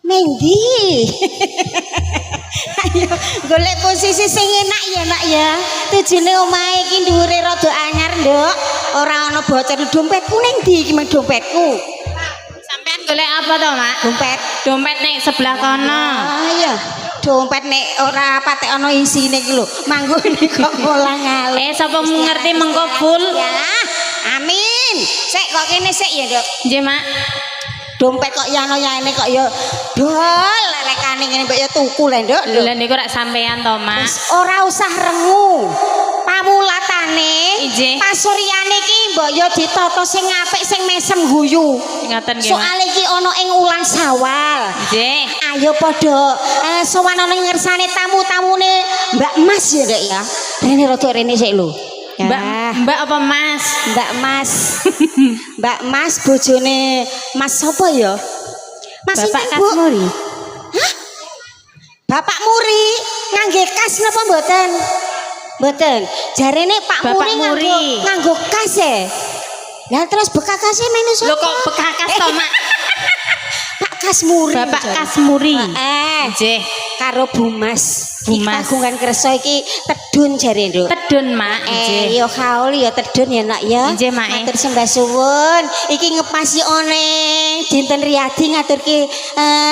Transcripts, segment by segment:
Ning ndi? Ayo golek posisi sing enak ya nak ya. Tujune omahe iki dhuwure rada anyar, Nduk. Ora ana bocor dompetku ning ndi iki meng dompetku. Sampean golek apa to, Mak? Dompet. Dompet nek sebelah kono. Ah iya. Dompet nek ora patek ana isine iki lho. Manggo kok ngolang-alang. Sapa ngerti mengko full? Ya. Amin. Sik kok kene sik ya, Nduk. Nggih, Mak. Dompet kok yano-yane kok ya dol lelekane ngene mbok ya tuku lho, Nduk. Lha niku rak sampean to, Mak. Ora usah rengu. Pawulatane Nggih. pasuriyane iki mbok ya ditata sing apik sing mesem guyu. Ngoten nggih, Mak. Soale iki ana ing wulan Syawal. Nggih. Ayo padha sowan ana ngersane tamu-tamune Mbak Mas ya, Nduk ya. Rene rada rene sik lho. Mbak apa Mas? Mbak Mas. Mbak Mas bojone Mas sapa ya? Mas Bapak sinten, Bu? Kasmuri. Hah? Bapak Muri ngangge kas napa mboten? Mboten. Jarene Pak Bapak Muri Muri. nganggo kas e. Lah terus bekakase mene sapa? Lho kok bekakas to, Mak? Pak Kasmuri. Bapak Kasmuri. Nggih. Karo Bu Mas. Bu Mas. Kagungan kersa iki tedun jare, Nduk. Tedun, Mak. Nggih. Ya kaul ya tedun ya nak ya. Nggih, Mak. Matur sembah suwun. Iki ngepasi one dinten Riyadi ngaturke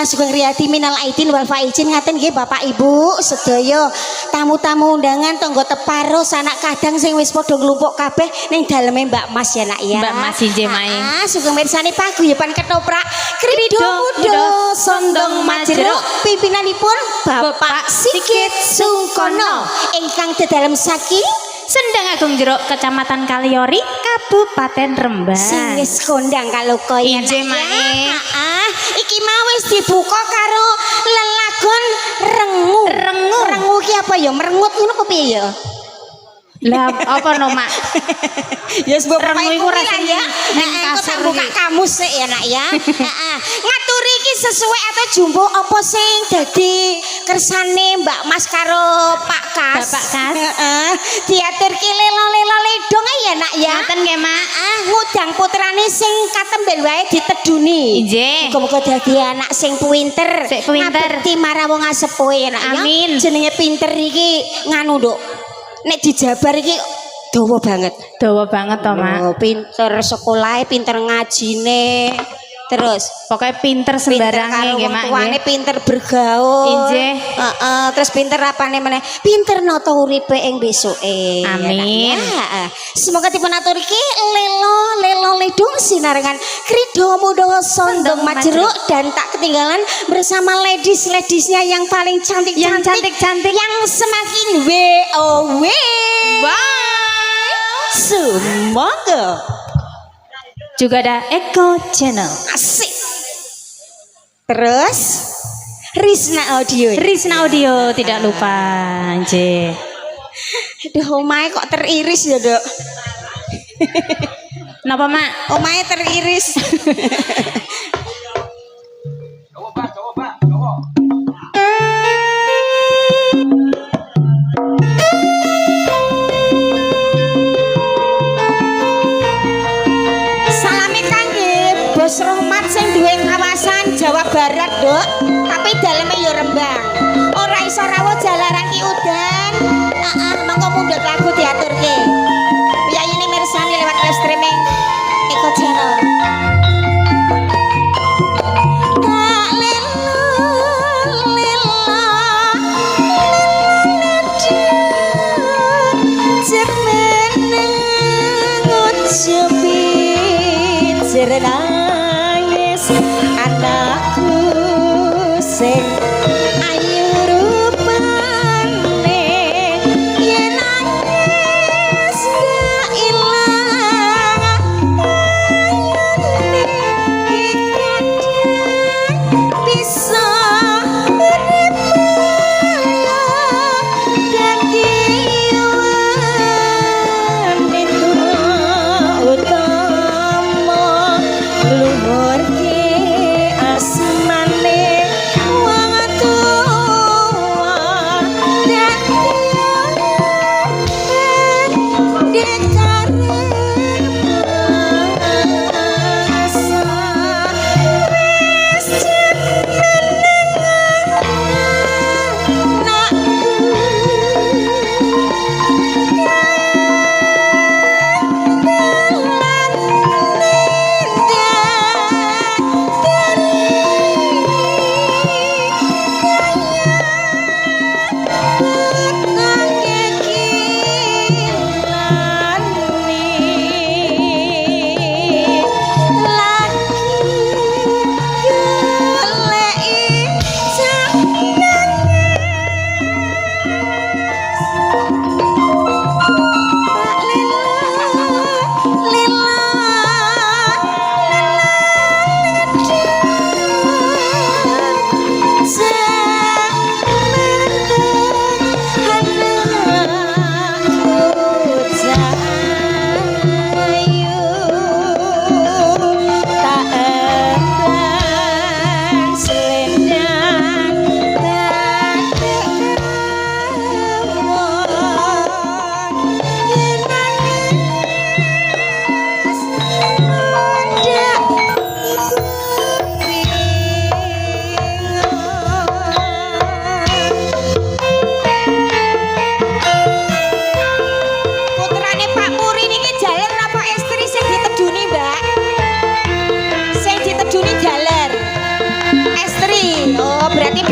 Sugeng Riyadi minal aidin wal faizin ngaten nggih Bapak Ibu sedaya tamu-tamu undangan tangga teparo sanak kadang sing wis padha nglumpuk kabeh ning daleme Mbak Mas ya nak ya. Mbak Mas nggih, Mak. Sugeng mirsani paguyuban ketoprak Krido Muda Sondong Majero pimpinanipun Bapak Sigit Sungkono ingkang dedalem saking Sendang Agung Jeruk Kecamatan Kaliori Kabupaten Rembang. sing wis kondang kaloka ya Injih, nak ya. Mak. Iki mau wis dibuka karo lelagon rengu. Rengu ki apa ya? Merengut ngono apa piye ya? Lah apa no, Mak? Ya sebab Rengu iku rasane ning aku tak kasur buka iki. kamus sik ya nak ya. Ngaturi iki sesuai atau jumbo apa sing dadi kersane Mbak Mas karo Pak Kas. Bapak Kas. Heeh. Diaturke lelo-lelo ledong ya nak ya. Ngoten nggih, Mak. Ngudang putrane sing katemben wae diteduni. Nggih. Muga-muga dadi anak sing pinter. Sik pinter. Ngabekti marang wong asepuh ya nak ya. Amin. Jenenge pinter iki nganu, Nduk. Nek dijabar iki dawa banget. Dawa banget to, Mak. Oh, pinter sekolahe, pinter ngajine. Terus Pokoknya pinter sembarange nggih, Mak. tuane pinter bergaul. Injih. Heeh, terus pinter apane meneh? Pinter nata uripe ing besoke. Amin. Ya, semoga dipun aturke lelo ledung sinarengan Krido Muda Sondong Majero dan tak ketinggalan bersama ladies-ladiesnya yang paling cantik-cantik, yang semakin wow. Semoga Juga ada Eko Channel. asik. Terus Risna Audio. Risna Audio tidak lupa, nggih. Aduh, omahe kok teriris ya, Dok. Napa, Mak? Omahe teriris. Salame kangge Bos Rohmat sing duwe kawasan Jawa Barat, Dok. Tapi daleme ya Rembang. Ora iso rawuh jalaran ki udan. Monggo mundhut lagu diaturke. Piyayine mirsani lewat live streaming Eko Channel. Nangis anakku sing ayu rupane yen nangis gak ilang ayune bisa urip dadi wanita utama luhur ki asmane wong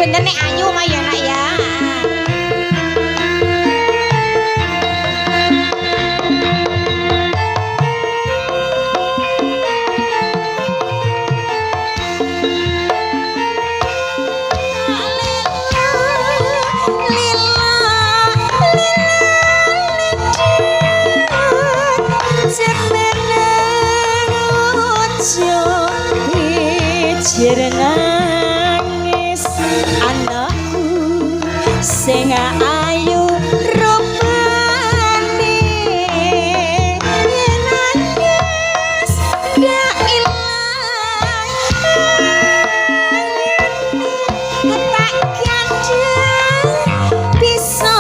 bener nek ayu mah ya nak ya. Nangis anakku sing ayu rupane yen nangis ndak ilang tak gandeng bisa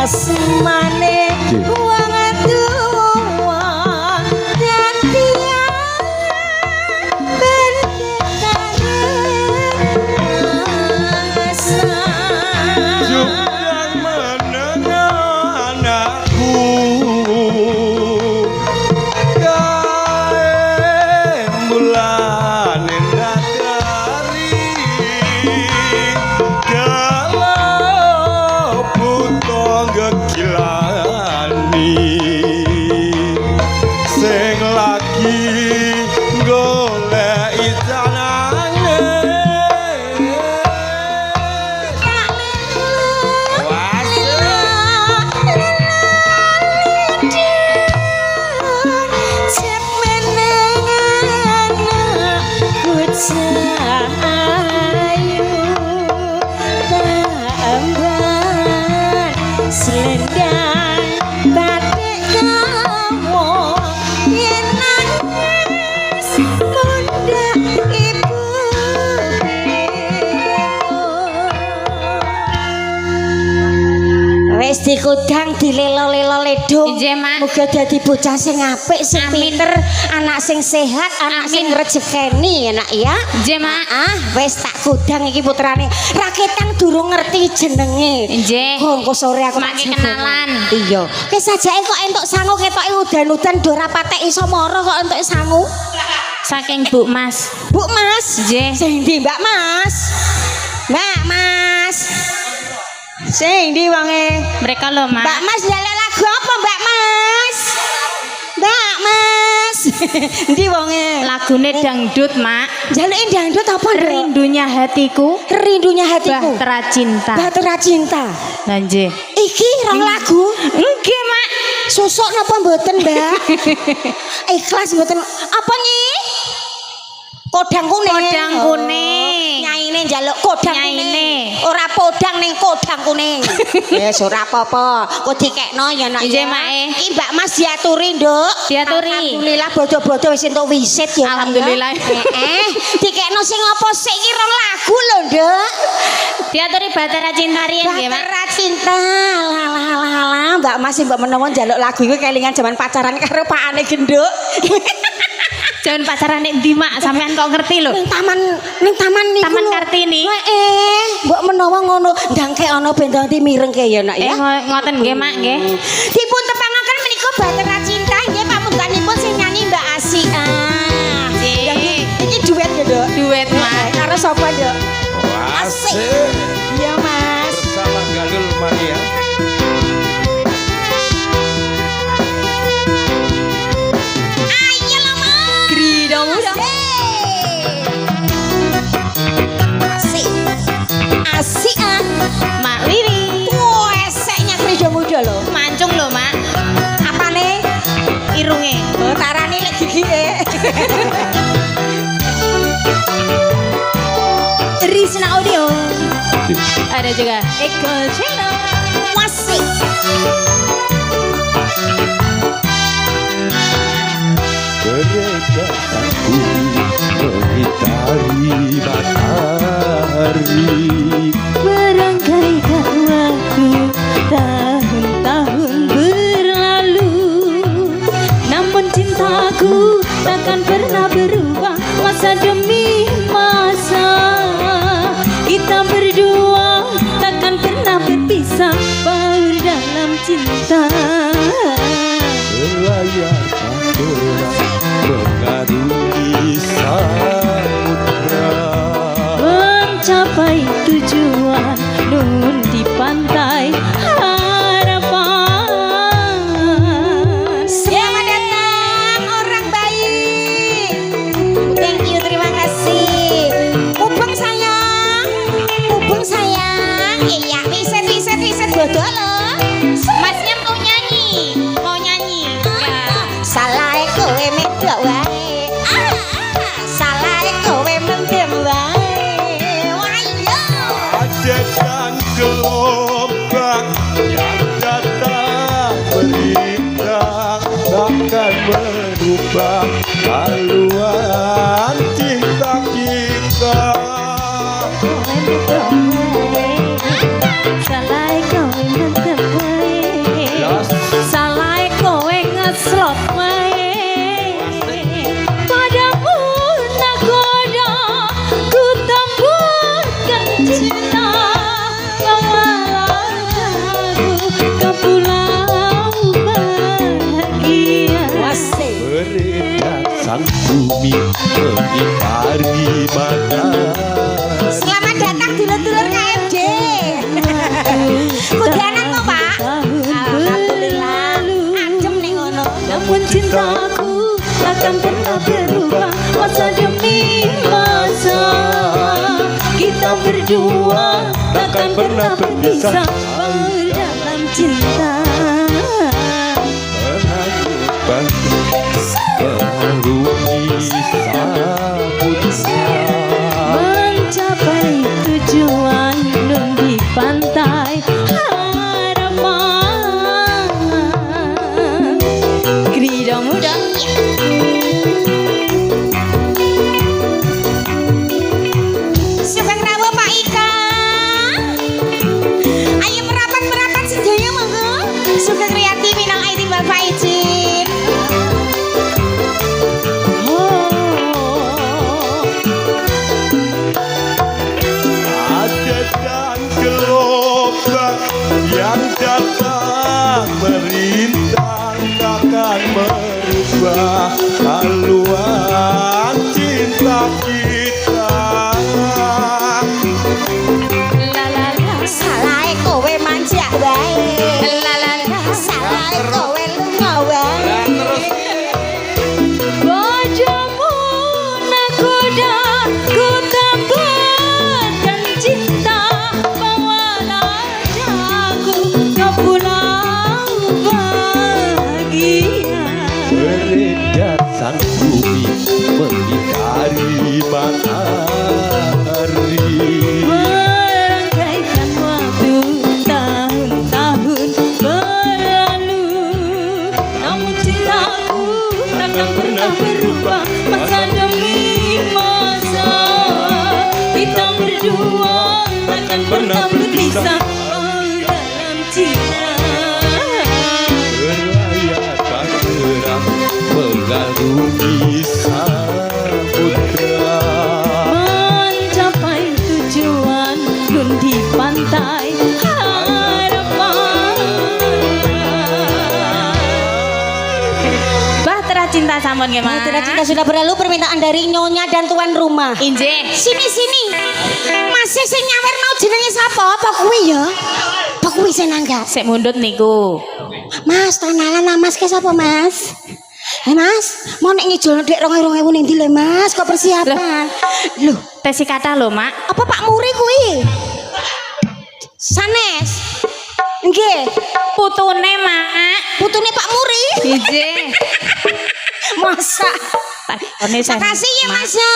asmane wong tuwa dadi Juang menengah anakku gawe bulan dari kalau butuh gekilani sing lagi golek ijanane selendang batik kamu yen nangis pundak ibu Wis dikudang dilelo-lelo ledung. Nggih, Mak. Muga dadi bocah sing apik, sing Amin. pinter, anak sing sehat, anak sing rejekeni ya nak ya. Nggih, Mak. Wis tak kudang iki putrane. Raketang durung ngerti jenenge. Nggih. Engko sore aku Mak ki kenalan. Iya. Wis sajake kok entuk sangu ketoke udan-udan do ora patek iso mara kok entuk sangu. Saking Bu Mas. Bu Mas. Nggih. Sing ndi Mbak Mas? Mbak Mas. Sing ndi wonge? Mereka lho, Mak. Mbak Mas njaluk lagu apa Mbak Mas? Mbak Mas. Ndi wonge? Lagune dangdut, Mak. Njaluke dangdut apa, Nduk? Rindunya hatiku, Rindunya hatiku. Bahtera cinta. Bahtera cinta. Lah nggih. Iki rong lagu. Nggih, Mak. Susuk napa mboten, Mbak? Ikhlas mboten. Apa nyi? Kodang kuning. Kodang kuning. Nyaine njaluk kodang Nyaine. kuning. Ora podang ning kodang kuning. Wis ora apa-apa. Kok dikekno ya nak Nggih, ya. Mak. Iki Mbak Mas diaturi, Nduk. Diaturi. Alhamdulillah bodo-bodo wis entuk wisit ya. Nak, ya. Alhamdulillah. Dikekno sing apa sik iki rong lagu lho, Nduk. Diaturi Bahtera cinta riyen nggih, Mak. Bahtera cinta. Lah Mbak Mas mbok menawa njaluk lagu iku kelingan jaman pacaran karo pakane genduk. Jangan pacaran nek ndi, Mak? Sampean kok ngerti lho. Ning taman niku. Taman lho. Kartini. Mbok menawa ngono ndangke ana bendang mirengke ya nak ya. Ngoten nggih, Mak, nggih. Dipun tepangaken menika Bahtera cinta nggih pamungkanipun sing nyanyi Mbak Asia. Nggih. Iki duet ya, Dok. Duet, Mak. Karo sapa, Dok? Asik Iya, Mas. bersama Galul Mania. Ayo lah, Mas. Grida muda Asik. Asik ah. Mak Wiwi. Wah, eseknya Krida muda lho. Mancung lho, Mak. Apane? Irunge. Oh, tarane lek gigike. Risna Audio. Ada juga Eko Channel. Wasik. Keredaanku mengitari matahari. merangkaikan waktu tahun-tahun berlalu, namun cintaku takkan pernah berubah masa demi masa. Kita berdua cinta. Berlayar terang mengarungi samudra, Mencapai tujuan nun di pantai harapan. Selamat datang orang baik. Thank you, terima kasih. Ubeng sayang, ubeng sayang. Iya, wiset bodoh loh. Masnya mau nyanyi, mau nyanyi. Ya. Salah kowe medok wae. Salah kowe mendem wae. Wah iya. bagaikan gelombang yang datang merintang, takkan merubah haluan cinta kita. Salah kowe mendem wae. Salah kowe ngeslot wae. Padamu nakoda ku temburkan cinta. Bawalah aku ke pulau bahagia. Beredar sang bumi mengitari matahari. Selamat datang dulur-dulur KFD. Kudanan kok, Pak? Alhamdulillah. Adem nih ngono. Namun cintaku takkan pernah berubah masa demi masa. Kita berdua takkan pernah berpisah dalam cinta. Mengarungi samudra, Mencapai tujuan nun di pantai harapan. Gerida muda. Sugeng rawuh Pak Ika. Ayo merapat sedaya monggo. Sugeng Riyati minal aidin wal faizin. bagaikan gelombang yang datang merintang, takkan merubah haluan cinta kita. Salah kowe manjak wae. Salah kowe lunga wae. Padamu nakoda ku temburkan cinta. Bawalah aku ke pulau bahagia. Beredar sang bumi mengitari matahari. Merangkaikan waktu tahun-tahun berlalu. Namun cintaku takkan pernah berubah masa demi masa. Kita berdua takkan pernah berpisah dalam cinta. Berlayar terang mengarungi samudra, Mencapai tujuan nun di pantai harapan. Bahtera cinta sampun nggih, Mas. Bahtera cinta sudah berlalu, permintaan dari nyonya dan tuan rumah. Injih. Sini. Masih sing nyawer mau jenenge sapa? Apa kuwi ya? Apa kuwi sing nanggap? Sik mundut niku. Mas, tanalan Mas ke sapa, Mas? Mas, mau nek ngijolno dek 2000 ning ndi le, Mas? Kok persiapan? Loh, Tesi kata lho, Mak. apa Pak Muri kuwi? Sanes. Nggih, Putune, Mak. putune Pak Muri. Injih. Masa? Makasih ya Mas ya.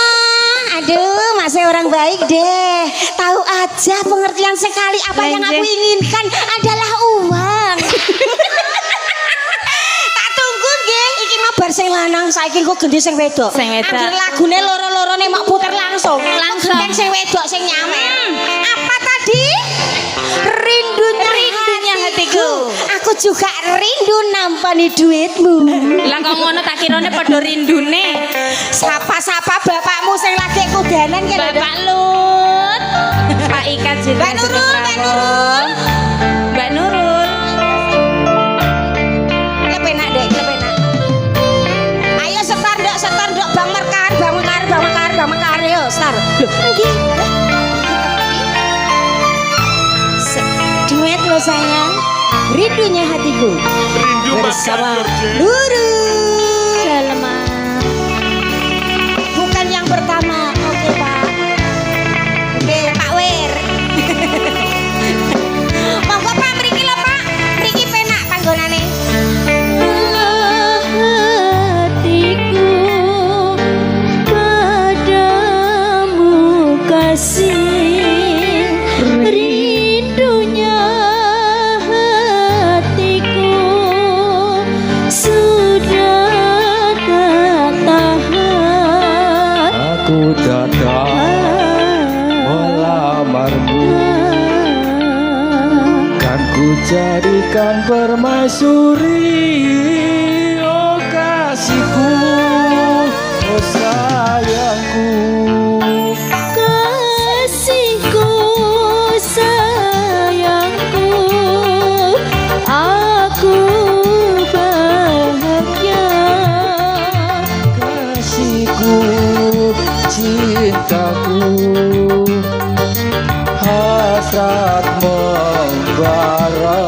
Aduh, Mas orang baik deh. Tahu aja pengertian sekali apa yang aku inginkan adalah uang. Tak tunggu nggih, iki mah bar sing lanang saiki kok gendhe sing wedok. Sing wedok. Anggere lagune loro-lorone mak puter langsung. Langsung. Gendeng sing wedok sing nyawer. Apa tadi? Rindunya hatiku. Aku juga rindu nampani duitmu. Lah kok ngono tak kirane padha rindune. Sapa-sapa bapakmu sing lagi kudanan kene. Bapak Lut. Pak Ika jeneng. Mbak Nurul, Mbak Nurul. Mbak Nurul. Loh, nggih. Duet lo sayang, rindunya hatiku Rindu bersama makan George. Luru. Selamat. Bukan yang pertama, oke Pak. Oke Pak Wer. Monggo Pak mriki lho Pak. Mriki penak panggonane. Hatiku padamu kasih, rindunya hatiku sudah tak tahan. Aku datang melamarmu, kan ku jadikan permaisuri. Oh kasihku, oh sayangku. Kasihku sayangku, aku bahagia. Kasihku, cintaku, hasrat membara.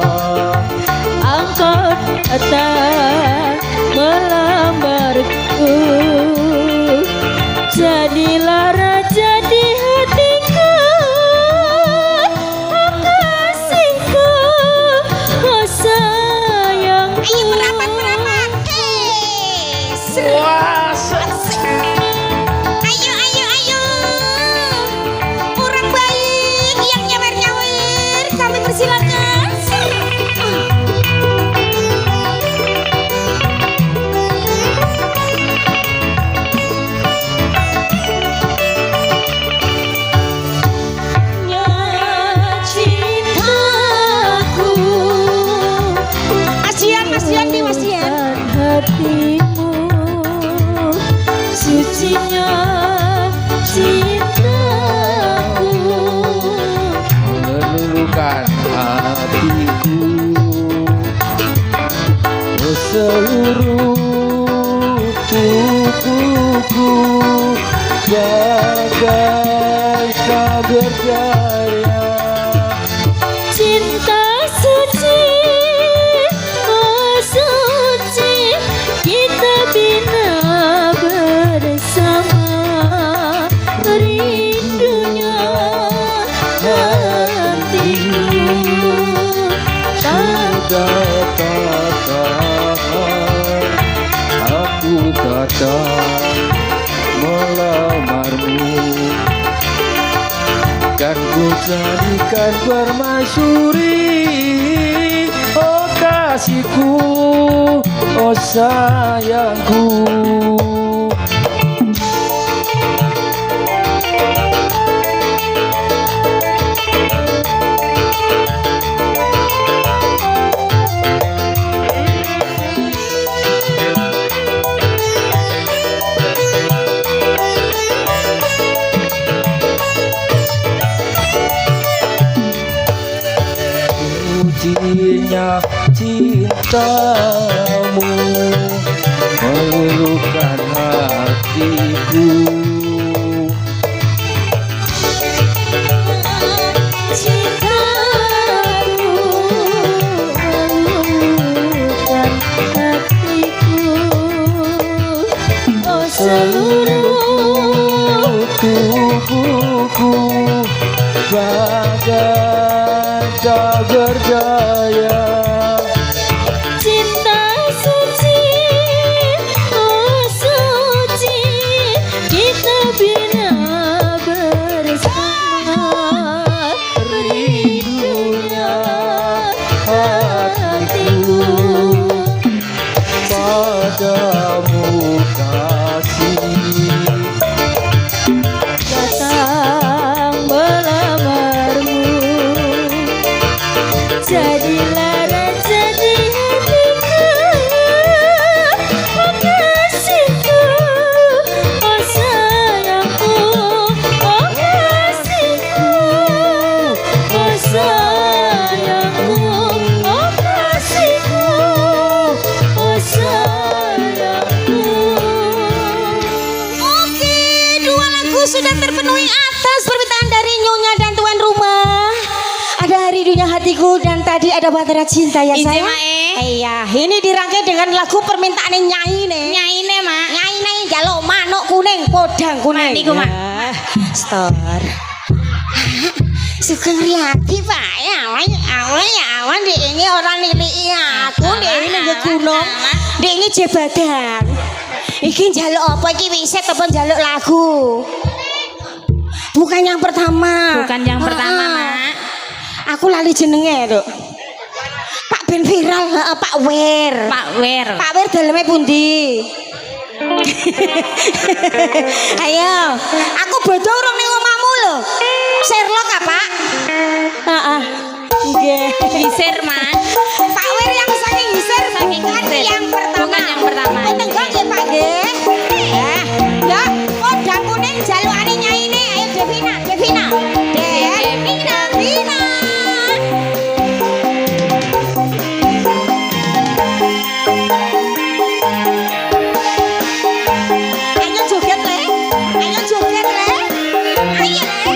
Angkat tak melambarku, jadilah raja di hatiku. Oh kasihku, oh sayangku. Ayo merapat. Seru. Asik. Ayo. Orang baik yang nyawer-nyawer, kami persilakan. Ya cintaku, Mas Dian. dan hatimu, sucinya cintaku. Meluluhkan hatiku, oh seluruh tubuhku bagai tak berdaya. Cinta suci, oh suci, kita bina bersama. Rindunya hatiku Sudah tak tahan, aku datang melamarmu, kan ku jadikan permaisuri. Oh kasihku, oh sayangku. Sucinya cintamu meluluhkan hatiku. cintaku meluluhkan hatiku. Oh seluruh Tubuhku bagai tak berdaya. cinta suci, oh suci, kita bina bersama. Rindunya hatiku Padamu kasih, datang melamarmu, tadi ada Batara Cinta ya Ije, sayang? Mak, Iya, ini dirangkai dengan lagu permintaan Nyai nih. Nyai nih mak. Nyai nih jaluk manuk kuning, podang kuning. Nah, niku, Mak. Ya, Stor. Sugeng Riyadi Pak ya, awan di ini orang nilai aku di ini nunggu gunung, di ini Jebadan. Iki jaluk apa iki wiset apa jaluk lagu? Bukan yang pertama. Bukan yang pertama mak. Aku lali jenenge tuh. Pak Ben viral, Pak Wer. Pak Wer. Pak Wer dalamnya pundi? Ayo, aku bodoh urung ning omahmu lho. Sherlock apa? Heeh. Nggih. Hisir mak. Pak Wer yang saking Hisir Saking bukan Hisir. yang pertama. Bukan yang pertama. Tenggak nggih Pak nggih. Ya, podang kuning jalukane nyaine. Ayo Devina, Devina. Devina, Devina. Ayo joget le. Ayo joget le. Ayo le.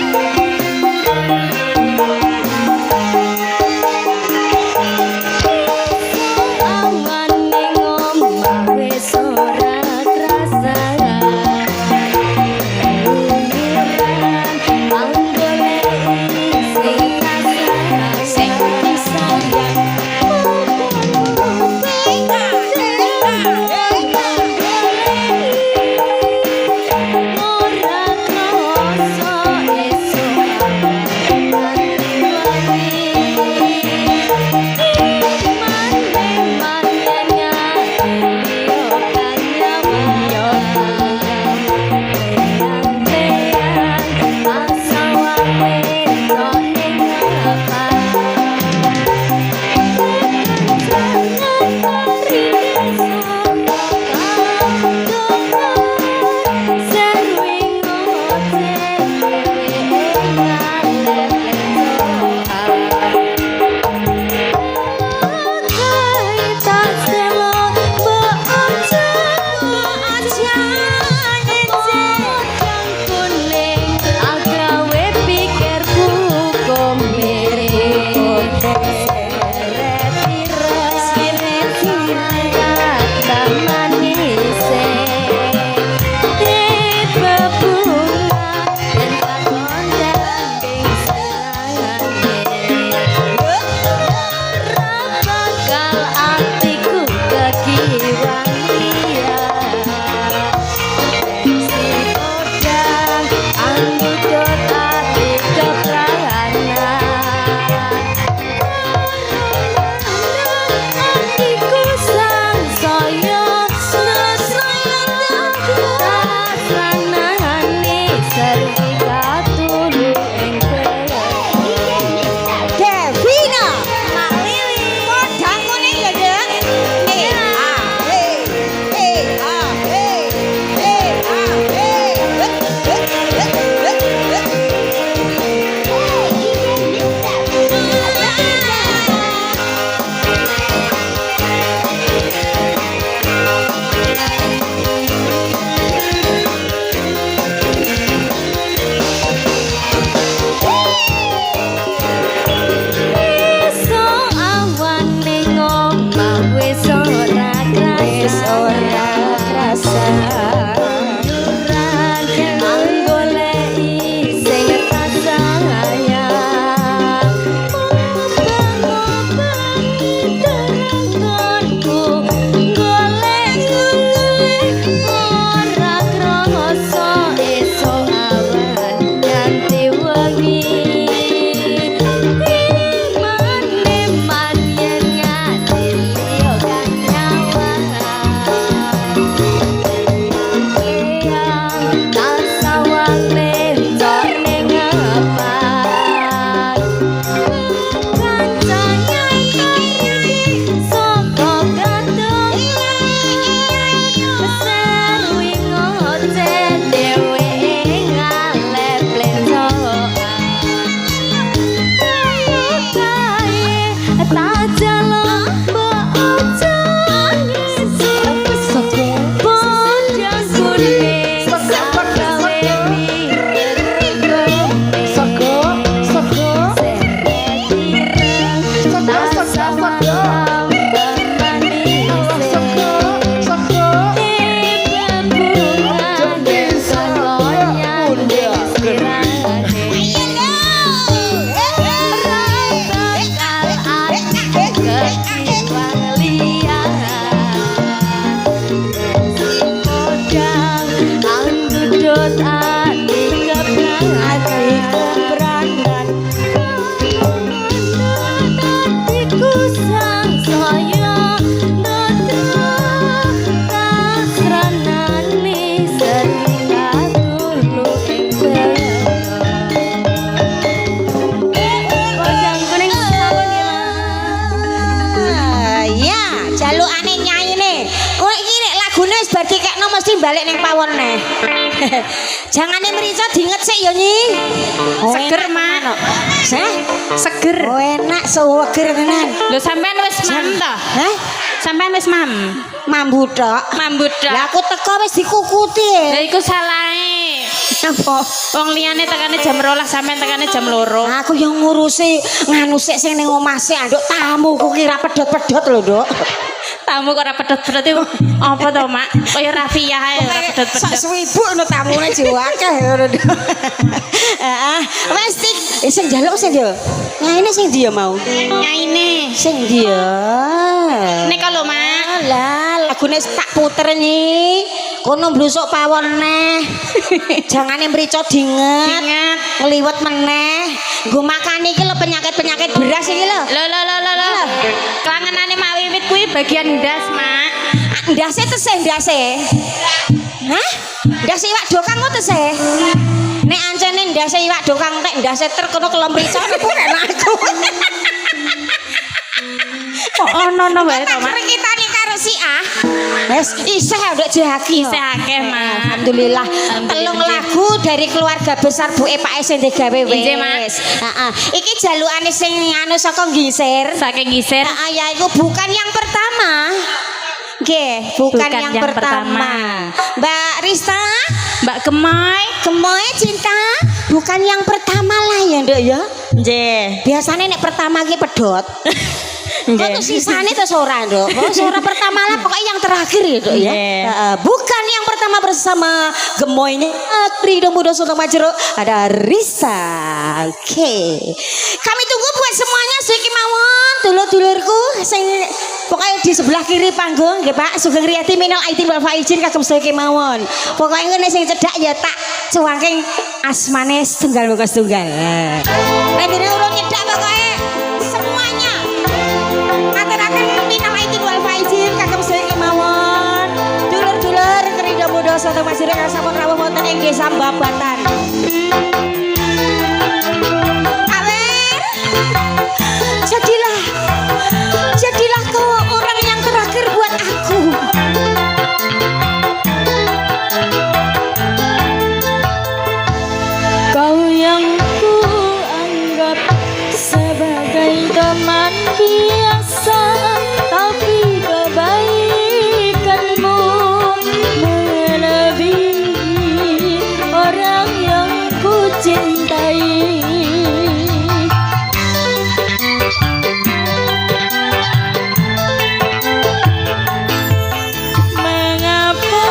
balik neng pawon neh. Jangan merica diinget sik ya Nyi. Seger, Mak. Seger. Oh enak seger tenan. Lho sampean wis mam to? Hah? Sampean wis mam. Mambu tok. Mambut Lah tok. aku teko wis dikukuti. Lah iku salahe. Apa? Wong liyane tekane jam 12, sampean tekane jam 2. Aku yang ngurusi nganu sik sing ning omah sik anduk tamu ku kira pedhot-pedhot lho, Nduk. Tamu kok ora pedhot-pedhot iku apa to, Mak? Kaya Rafiah ae ora Sak pedhot-pedhot. swibu ono tamune jiwa akeh ngono. Heeh. Wes tik sing njaluk sing yo. Nah ini sing dia mau. Nyaine. Sing dia. Nek kalau Mak. Lah lagune tak puter Nyi. Kono blusuk pawon neh. Jangane mrica dinget. Ingat. Ngliwet meneh. Nggo makan iki lho penyakit-penyakit beras iki lho. Lho. Kelangenane Mak Wiwit kuwi bagian ndas, Mak. Ndase tesih ndase. Hah? Ndase iwak dokang kok tesih. Nek ancene ndase iwak dokang nek ndase terkono kelem mrica niku enak aku. Kok ono wae to, Mak? Kita karo si A. Wes isih nduk jehaki. Isih akeh, Mak. Alhamdulillah. Telung lagu dari keluarga besar Bu Epa sing digawe Injih, Mak. wis. Heeh. Iki jalukane sing anu saka Nggisir. Saking giser. Heeh, ya iku bukan yang pertama. Nggih, bukan yang pertama. Mbak Rista, Mbak Gemoy. Gemoy cinta, bukan yang pertama lah ya, Nduk ya. Nggih. Biasanya nek pertama ki pedot. Kok tuh sisane terus ora, Nduk. Kok ora pertama lah pokoknya yang terakhir ya, Nduk ya. Nggih. Heeh, bukan yang pertama bersama Gemoy ini. Akri Muda Sultan Majero ada Risa. Oke. Kami tunggu buat semuanya siki mawon dulur-dulurku sing pokoknya di sebelah kiri panggung nggih Pak Sugeng Riyadi minal aidin wal faizin kagem siki mawon. Pokoknya ngene sing cedhak ya tak cuwangking asmane setunggal muka setunggal. Nek dene urung nyedak pokoknya semuanya aturaken minal aidin wal faizin kagem siki mawon. Dulur-dulur Ridho Muda Sultan Majero kang sampun rawuh wonten ing Desa Mbabatan. Jadilah kau orang yang terakhir buat aku. Kau yang ku anggap sebagai teman biasa, tapi kebaikanmu melebihi orang yang ku cintai. Mengapa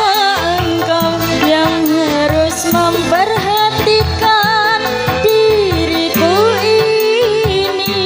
engkau yang harus memperhatikan diriku ini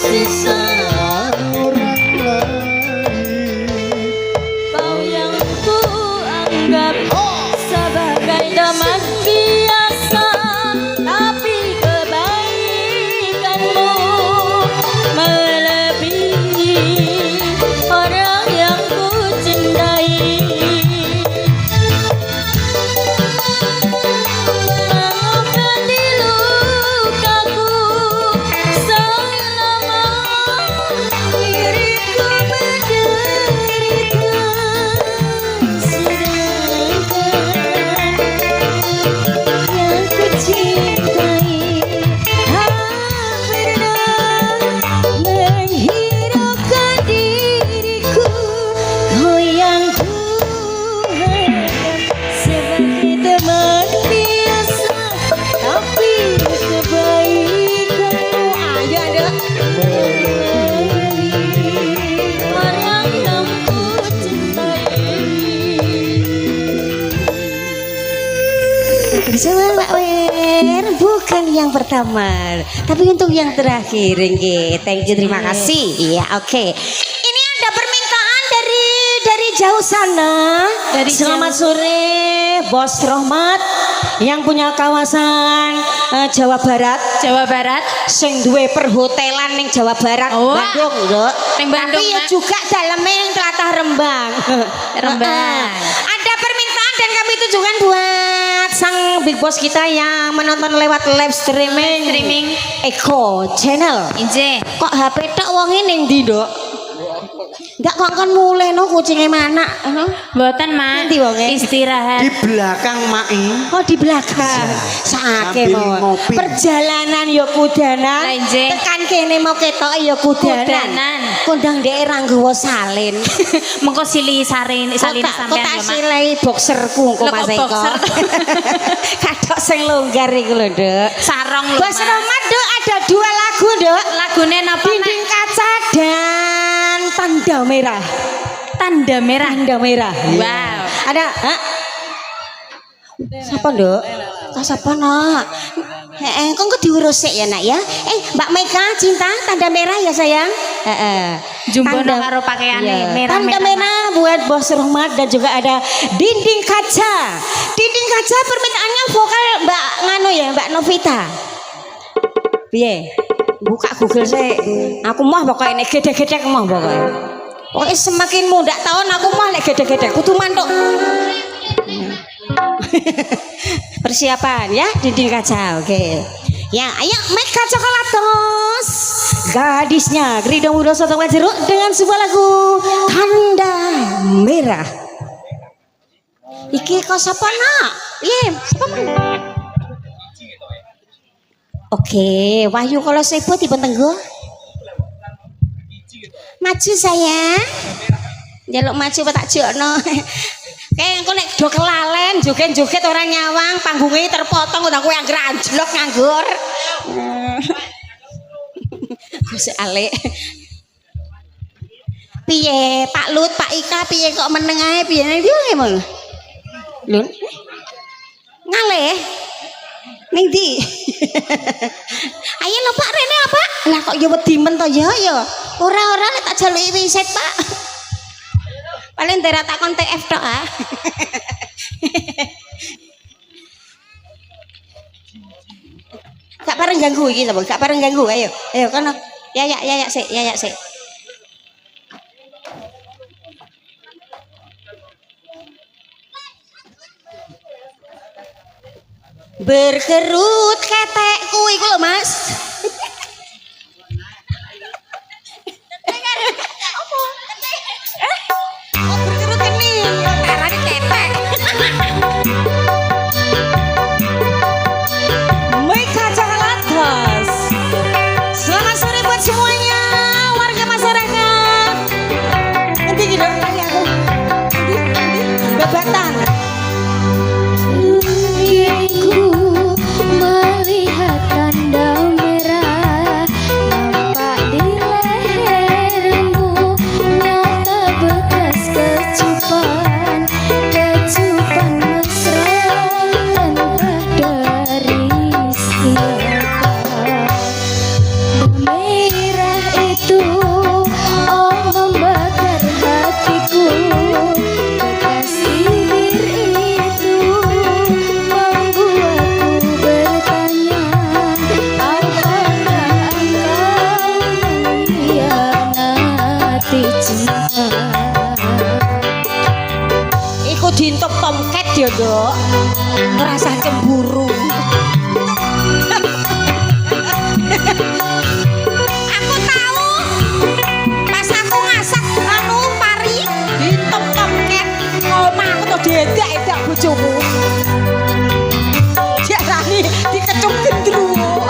sisa orang lain. kau yang ku anggap sebagai teman biasa, tapi kebaikanmu melebihi orang yang ku cintai. Mengobati lukaku selama diriku menderita, sedangkan yang ku cintai tak pernah menghiraukan diriku. Kau yang ku anggap sebagai teman biasa, tapi kebaikanmu Ayo ada. orang yang ku cintai. Bersama Mbak Wer, bukan yang pertama, tapi untuk yang terakhir, nggih. Thank you, terima kasih. Iya, oke. Ini ada permintaan dari jauh sana. Dari Selamat sore, Bos Rohmat yang punya kawasan Jawa Barat. Jawa Barat. Sing duwe perhotelan ning Jawa Barat, Oh, Bandung, Nduk. ning Bandung, Tapi ya Mak. juga dalamnya yang telatah Rembang. Rembang. Ada permintaan dan kami tujukan buat sang big boss kita yang menonton lewat live streaming. Streaming. Eko Channel. Inje. Kok HP tok wonge ning ndi, Nduk? Ndak kok kon mulih no kucinge mana? Mboten, Mak. Nanti wonge. Istirahat. Di belakang Mai. Oh di belakang. Sake Sambil mau. ngopi. Perjalanan ya kudanan. Lah, Nje. Tekan kene mau ketok ya kudanan. Kudanan. Kondang dhek ra nggawa salin. Mengko salin sampean Kok ya, tak Mak. silai boxerku kok Lho, kok Mas Eko. boxer? Kadok sing longgar iku lho, Nduk. Sarong lho. Bos Mak. Rohmat, Nduk, ada 2 lagu, Nduk. Lagune napa, Mak? Dinding kaca dan tanda merah. Tanda merah. Tanda merah. Wow. Ada, hah? Siapa, Nduk? Siapa, Nak? Kok nggak diurus sih ya, Nak ya? Mbak Mega cinta tanda merah ya, sayang? Jumbo Tanda- karo pakaiane Iya. merah-merah. Tanda merah buat Bos Rohmat dan juga ada dinding kaca. Dinding kaca permintaannya vokal Mbak Ngano ya, Mbak Novita. Piye? Buka Google sih. Aku mah pokoknya ini gede-gede mah pokoknya. Pokoknya semakin muda tahun aku mah lek gede-gede kudu mantuk. Persiapan ya dinding kaca, oke. Ya, ayo Mega Coklatos. Gadisnya Grido Mudo Soto Jeruk dengan sebuah lagu Tanda Merah. Iki kok sapa, Nak? Iya, sapa, Nak? Oke, Wahyu kalau sebut dipun tenggo. Maju sayang. Jaluk maju apa tak jokno. Kayak engko nek do kelalen joget-joget orang nyawang panggungnya terpotong udah kowe anggere anjlok nganggur. Gus Ale. Piye Pak Lut, Pak Ika piye kok meneng ae piye nang ndi emang? Lun. Ngaleh. Ning ndi? Ayo lho Pak rene apa? Lah kok ya wedi men to ya ya. Ora-ora lek tak jaluki wiset, Pak. Paling daerah takon TF tok ah. Gak pareng ganggu iki to, gak pareng ganggu. Ayo, ayo kono. Ya sik, ya sik. Berkerut ketekku iku lho, Mas. Oh, berkerut kening. Karane ketek. Mega Coklatos. Selamat sore buat semuanya warga masyarakat. Nanti gitu kali aku. Nanti babatan. Duniaku melihat tanda merah. itu oh membakar hatiku. Kekasih itu membuatku bertanya, apakah engkau mengkhianati cinta? Iku dintok tomcat ya, Dok. Ngerasa cemburu. Aku tahu. Pas aku ngasak anu pari dintok tomcat. Omah aku tuh dedak bojomu. Jarani dikecup gendruwo.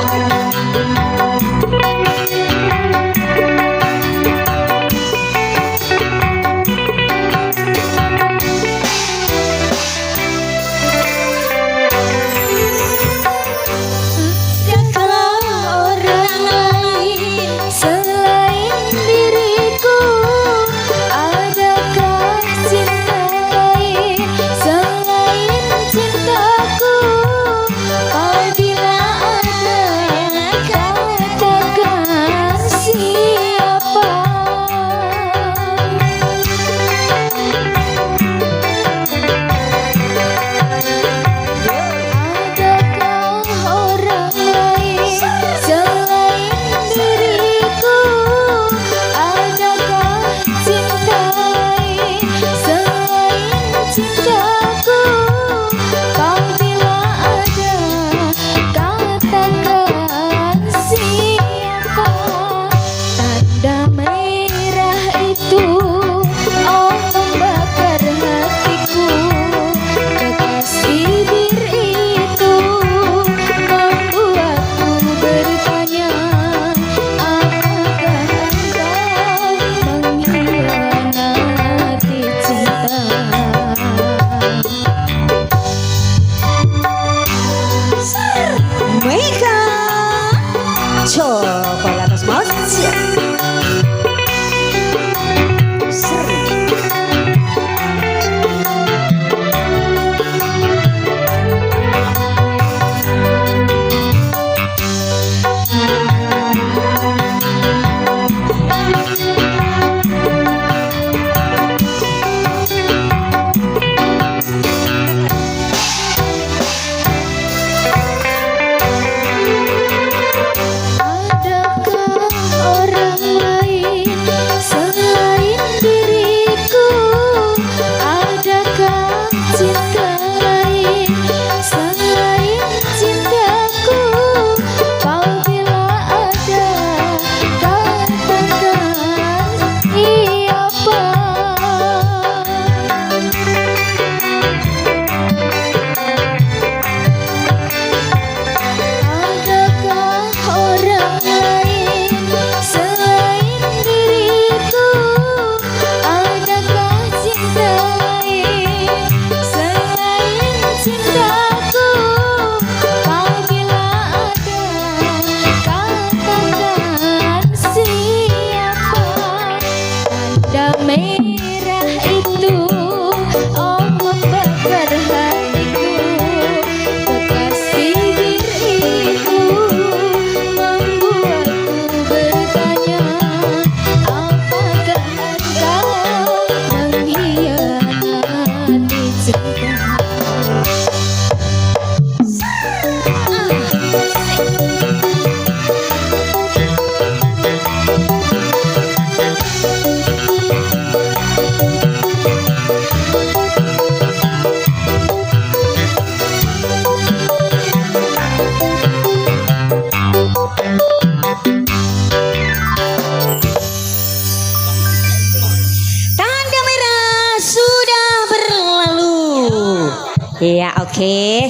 Ya oke.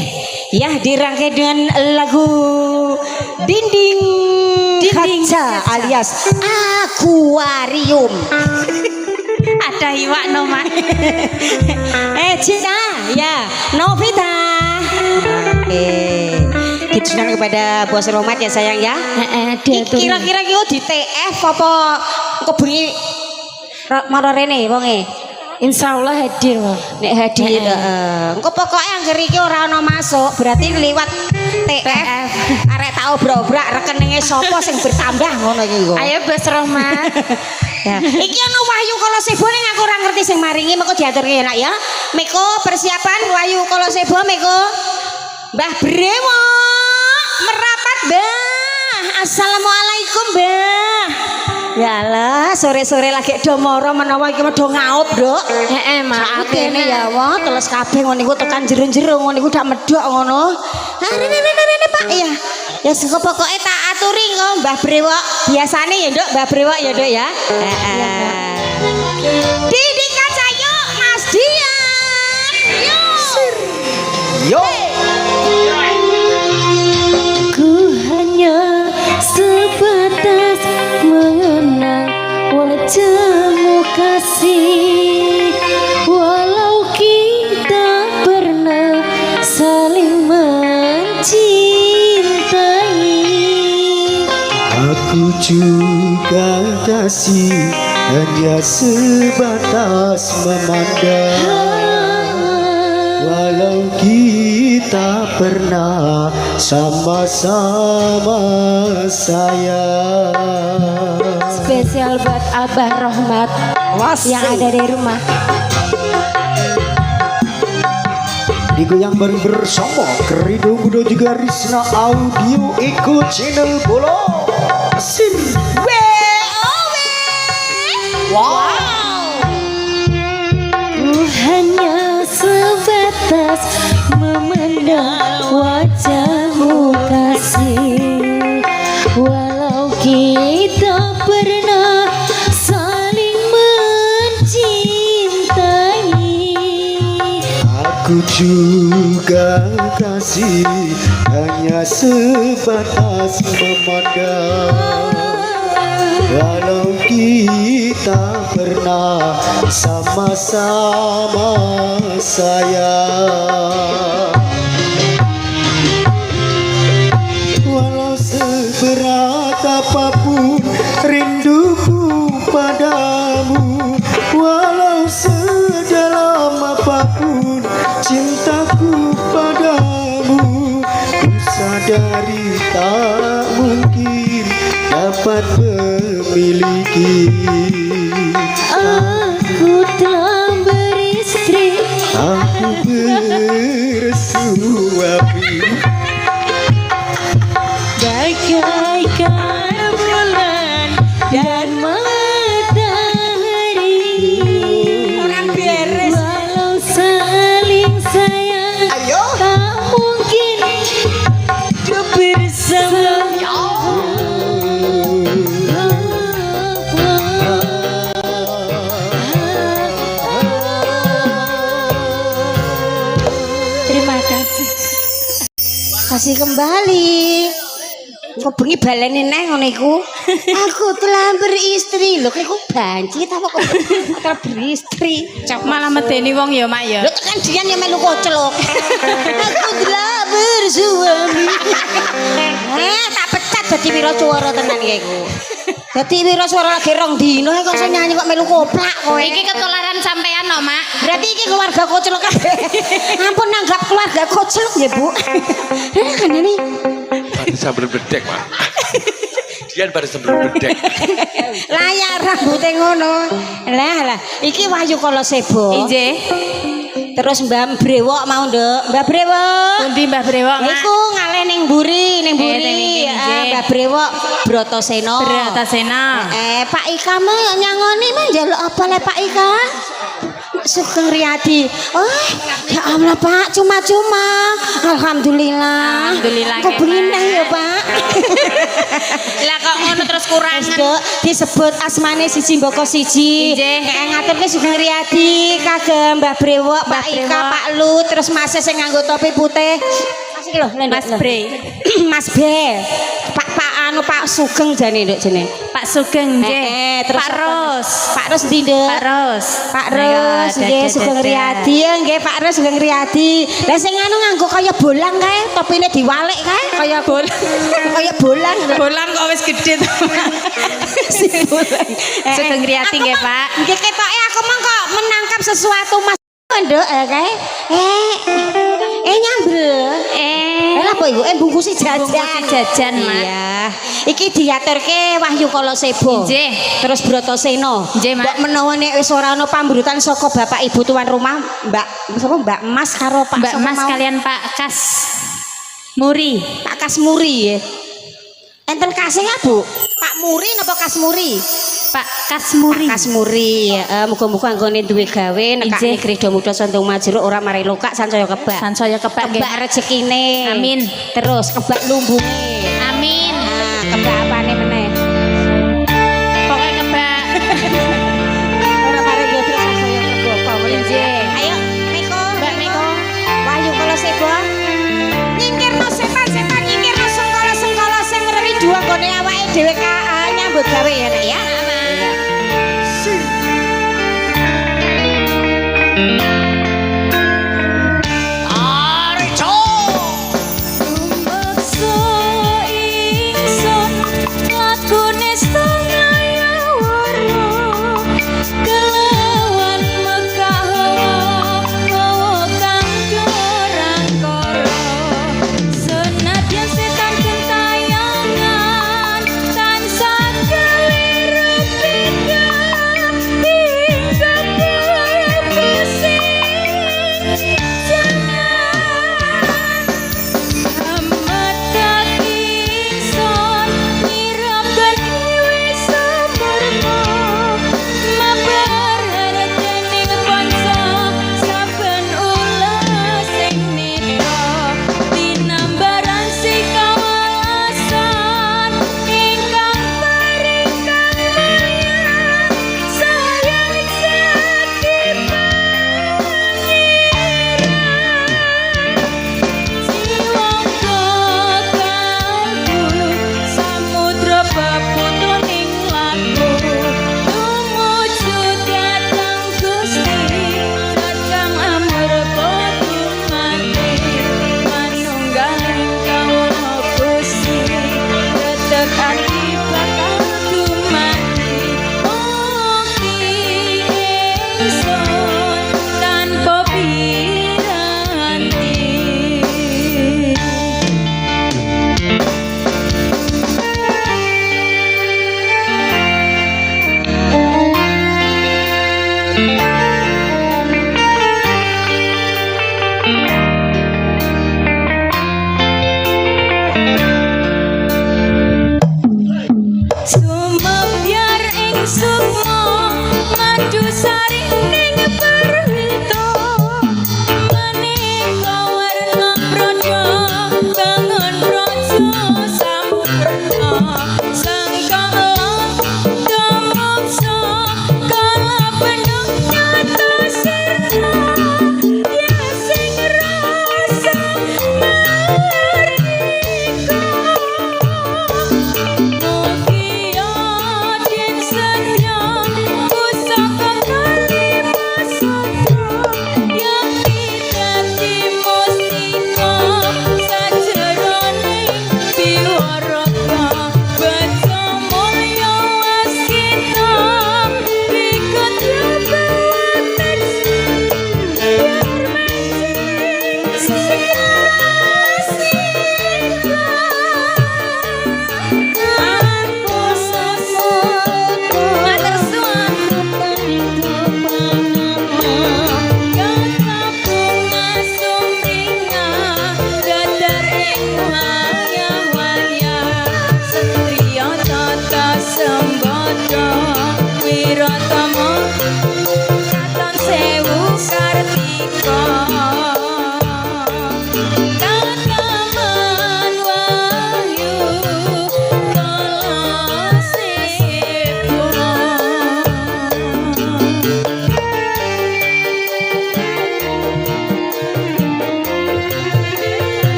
Ya dirangkai dengan lagu Dinding Kaca alias Akuarium. Ada iwak no mak. Cina ya Novita. Oke. Ditujukan kepada bos Romat ya sayang ya. Kira-kira yo di TF apa kebengi maro rene wonge. Insya Allah hadir. Nek hadir, engko pokoke anggere iki ora ana masuk, berarti liwat TF. Arek tak obrak-obrak rekeninge sapa sing bertambah ngono iki kok. Ayo Bos Rohmat. Ya. Iki ana Wahyu Kolosebo ning aku ora ngerti sing maringi mengko diaturke enak ya. Meko persiapan Wahyu Kolosebo Meko. Mbah Brewo merapat Mbah. Assalamualaikum Mbah. Yalah sore-sore lagi do moro menawa iki do ngaup, Nduk. Heeh, Mak. Kene ya wah teles kabeh ngono niku tekan jero-jero ngono niku dak medhok ngono. Ha rene Pak ya. Ya sing pokoke tak aturi kok Mbah Brewok. Biasane ya Nduk Mbah Brewok ya Nduk ya. Heeh. Didikan sayo Mas Dian. Yo. Yo. Ku hanya sebatas mengenang wajahmu kasih, walau kita pernah saling mencintai. Aku juga kasih hanya sebatas memandang, walau kita pernah sama-sama sayang. Spesial buat Abah Rohmat yang ada di rumah. Digoyang bareng bersama Kerido Mudo juga Risna Audio Eko Channel Bolo. Sir. Wow. Ku hanya sebatas memandang wajahmu kasih, walau kita pernah saling mencintai. Aku juga kasih hanya sebatas memandang, walau kita pernah sama-sama sayang. Walau seberat apapun rinduku padamu, walau sedalam apapun cintaku padamu, ku sadari tak mungkin dapat memiliki. Aku telah beristri, Aku bersuami bagaikan bulan dan matahari. Orang beres. Walau saling sayang, tak mungkin hidup bersama. Terima kasih. Kasih kembali. Kok bengi baleni neh ngono iku. Aku telah beristri. Lho kok banci ta kok telah beristri. Malah medeni wong ya, Mak ya. Lho tekan Dian ya melu koclok. Aku telah bersuami. Tak pecat dadi wiraswara tenan iki iku. Dadi wiraswara lagi rong dino kok iso nyanyi kok melu koplak kowe. Iki ketularan sampean no, Mak. Berarti iki keluarga koclok kabeh. Ampun nanggap keluarga koclok ya, Bu. Kan ini Pada sambil bedek, Pak. Dian pada sambil bedek. layar rambutnya ngono. Lah, iki Wahyu Kolosebo. Injih. Terus Mbah Brewok mau Nduk. Mbah Brewok. Pundi Mbah Brewok, Mak? Iku ngalih ning mburi, ning teng mburi. iki, nggih. Mbah Brewok Bratasena. Bratasena. Pak Ika mah nyangoni mah njaluk apa le Pak Ika? Sugeng Riyadi. Oh, ya Allah Pak, cuma-cuma. Alhamdulillah. Alhamdulillah, Kok nggih, bengineh ya Pak. Lah kok ngono terus kurangan. Nduk disebut asmane siji mboko siji. Nggih. Nek ngaturke Sugeng Riyadi kagem Mbah Brewok, Pak Mbah Ika, Brewok. Pak Lu, terus Mas sing nganggo topi putih. Mas iki lho, Mas Bre. Mas B. Pak anu Pak Sugeng jane Nduk jeneng. Pak Sugeng nggih. Terus Pak Ros. Pak Ros ndi Nduk? Pak Ros. Pak Ros nggih Sugeng Riyadi ya nggih Pak Ros Sugeng Riyadi. Lah sing anu nganggo kaya bolang kae, topine diwalik kae kaya bolang. Kaya bolang. Bolang kok wis gede to. Si bolang. Sugeng Riyadi nggih, Pak. Nggih ketoke aku mah kok menangkap sesuatu Mas Nduk kae. Nyambel. Lah apa iku? Bungkusi jajan. Bungkusi jajan, Mak. Iya. Iki diaturke Wahyu Kalosebo. Nggih. Terus Bratasena. Nggih, Mak. Mbok menawa nek wis ora ana pambrutan saka Bapak Ibu tuan rumah, Mbak Mas karo Pak Mbak sapa Mas mau? kalian Pak Kas Muri. Pak Kasmuri ya. Enten kasih ya, Bu? Pak Muri napa Kasmuri? Pak Kasmuri. Kasmuri. Muga-muga anggone duwe gawe nekake Nggih. Greda Muda Sontung Majero ora mari lokak sansaya kebak. Sansaya kebak nggih. Kebak rezekine. Amin. Terus kebak lumbunge. Amin. Kebak apane meneh? Pokoknya kebak. Ora mari yo terus sansaya kebak apa meneh. Nggih. Ayo, Meko. Mbak Meko. Wahyu Kalosebo. Nyingkirno setan-setan, nyingkirno sengkala-sengkala sing ngrewi dua gone awake dhewe nyambut gawe ya, Nek ya.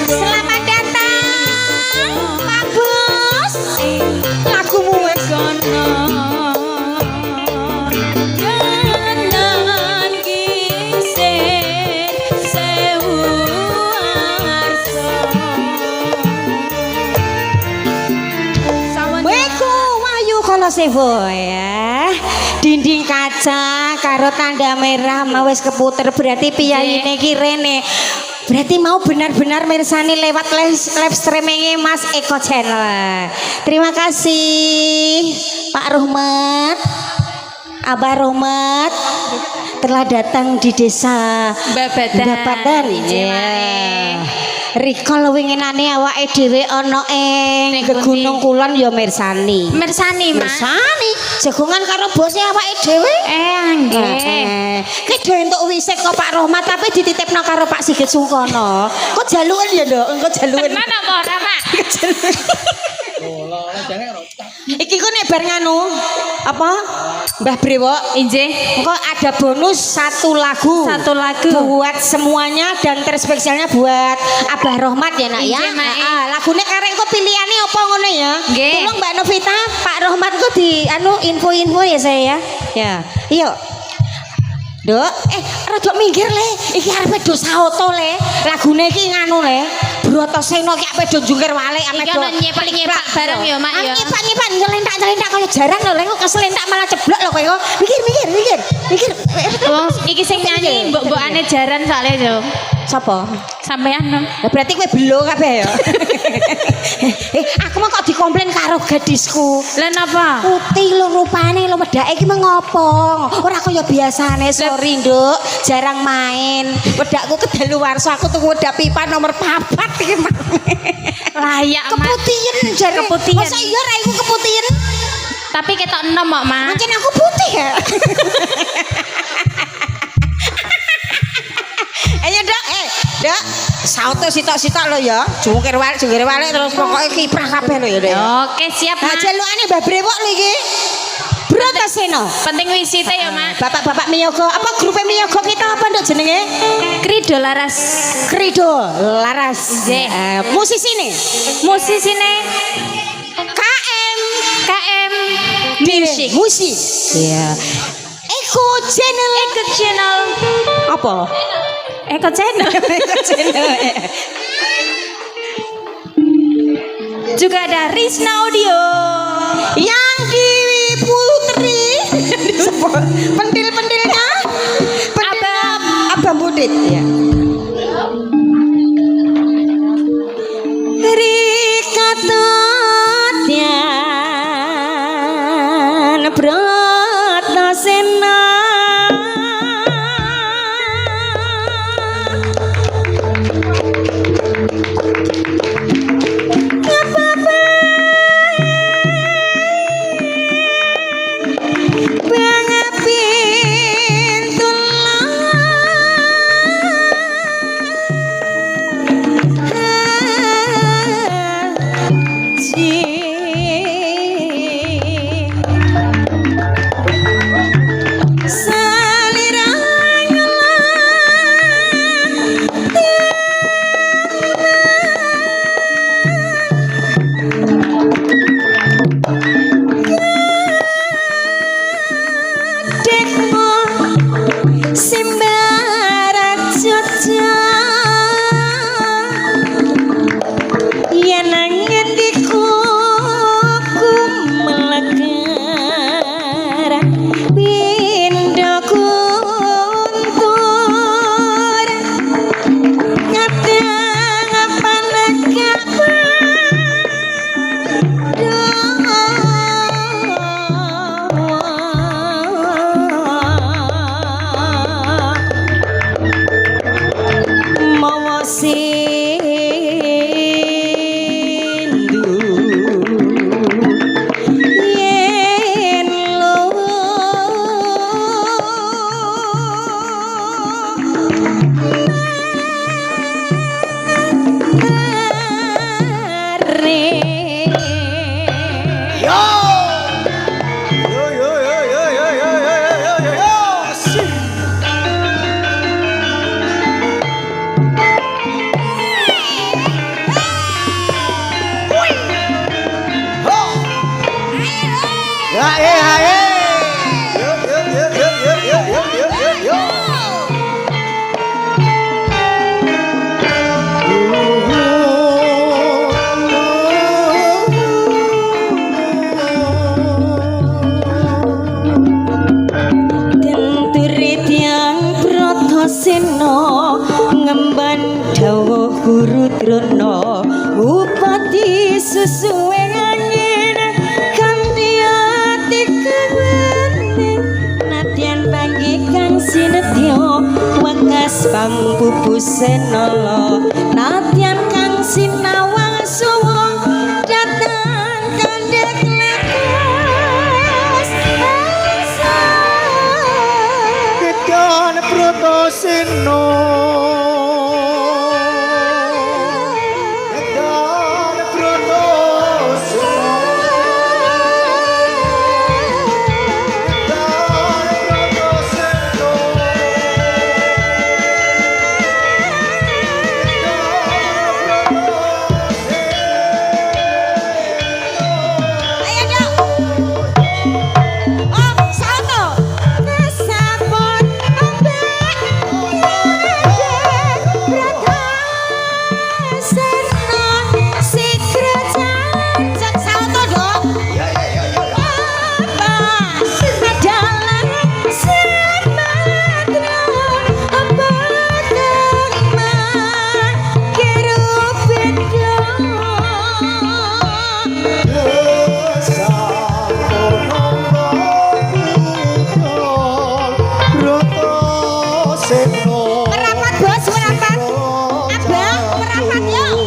Selamat datang Pak Bos. Lagumu wes Sevo ya. Dinding kaca karo tanda merah mau wis keputer berarti piyayine ki rene. Berarti mau benar-benar mirsani lewat live streaming Mas Eko Channel. Terima kasih Pak Rohmat, Abah Rohmat telah datang di desa Babadan. Rikol winginane awake dhewe ana ing Gunung Kulon ya mirsani. Mirsani, Mas. Mirsani jagongan karo bose awake dhewe. Nggih. Ki do entuk wisik kok Pak Rohmat tapi dititipno karo Pak Sigit Sungkono. Kok jaluken ya, Nduk? Engko jaluken. Mana apa ora, Pak? Iki ku nek bar nganu apa? Mbah Brewok. Injih. Engko ada bonus satu lagu. Satu lagu. Buat semuanya dan terspesialnya buat Abah Rohmat ya nak ya. Injih, Mak. Lagune karek engko pilihane apa ngono ya. Nggih. Tolong Mbak Novita, Pak Rohmat ku di anu info-info ya saya ya. Ya. Iya. Dok, rada minggir le. Iki arepe do saoto le. Lagune iki nganu le. Brotoseno ki ape do jungkir walik ape Iki do. ana nyepak-nyepak bareng ya, Mak ya. Nyepak-nyepak nyelentak-nyelentak kaya jaran lho, lek kok keselentak malah ceblok lho kowe. Mikir. Wong iki sing nyanyi mbok-mbokane jaran soalnya yo. Sapa? Sampean no. Lah berarti kowe belo kabeh ya. Aku mah kok dikomplain karo gadisku. Lah napa? Putih lho rupane lho wedake iki mengopo? Ora kaya biasane sorry, Nduk. Jarang main. Wedakku kedaluwarsa aku tuku wedak pipa nomor 4 iki. Layak, Mak. Keputihan jare. Keputihan. Masa iya raiku keputihan? Tapi ketok enom kok, Mak. Mungkin aku putih ya. Ayo Dok, Dok, sauto sitok-sitok lo ya. Jungkir walik terus pokoknya kiprah kabeh lo ya, Dok. Oke, siap, Nah, Mak. jalukane Mbah Brewok lho iki. Brotoseno. Penting wisite ya, Mak. Bapak-bapak Miyogo, apa grupnya Miyogo kita apa Nduk jenenge? Krido Laras. Krido Laras. Nggih. Musisine Musisine KM Music. Musik. Iya. Eko Channel. Eko Channel. Apa? Eko Channel. Eko Channel. Juga ada Risna Audio. Yang di Putri. Pentil-pentilnya. Abang Budit ya. Rikatatian Brotoseno. Guru Drono Bupati sesuai angin kanthi ati kewening nadyan panggi kang sinetya wekas pampupu senala nadyan kang sinawang suwung datang kandhek lakas Kedan Pratasena Kedan Pratasena Kedan Pratasena Ayo dok. Oh, salto. Kesaput ambek Pratasena Sikra Jancak salto dok. Apa adalah Sumatera apa kemah kirupeda Merapat bos, merapat. Abang, merapat yuk.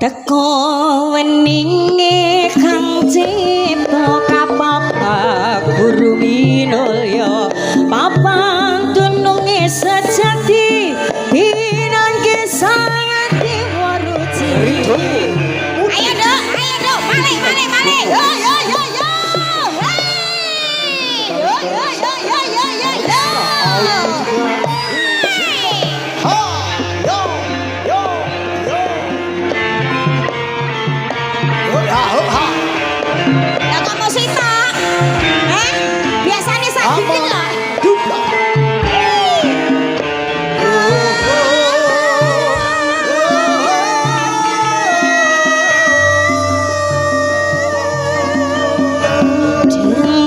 Teko weninge kang cipta kapapa guru minulya papan tununge sejati pinangge sangati waruci Ayo dok, balik. Yo. Hey. Lah kok mau sita? Biasanya sakit enggak?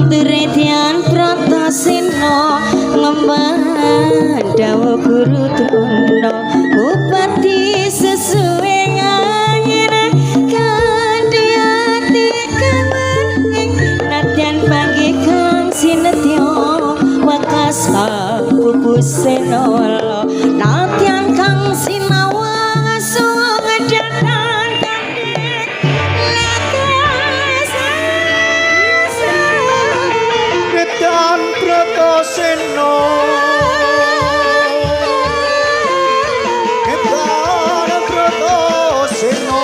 Deretian Pratasena ngembang dawa Guru Drono Bupati sesuai angin kanthi ati kewening nadyan panggi kang sinetya wekas pampupu senala nadyan kang sinawang suwung datang kandhek lakas Kedan Pratasena Kedan Pratasena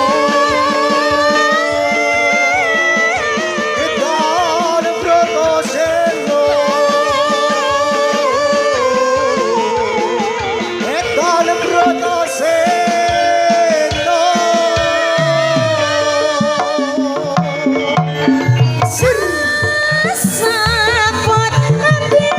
Kedan Pratasena Kedan Pratasena sapot ambek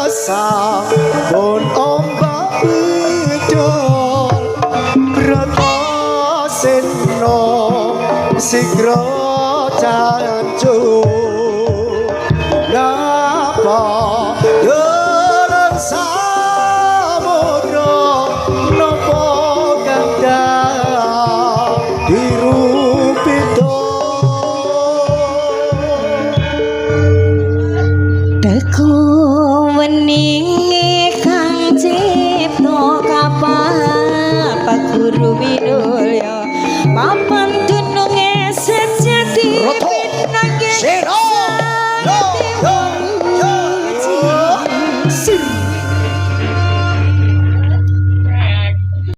Kesambon ombak bidol Pratasena Sikra Jancuk Napa dalam samudra Napa kandhang dirupita Teko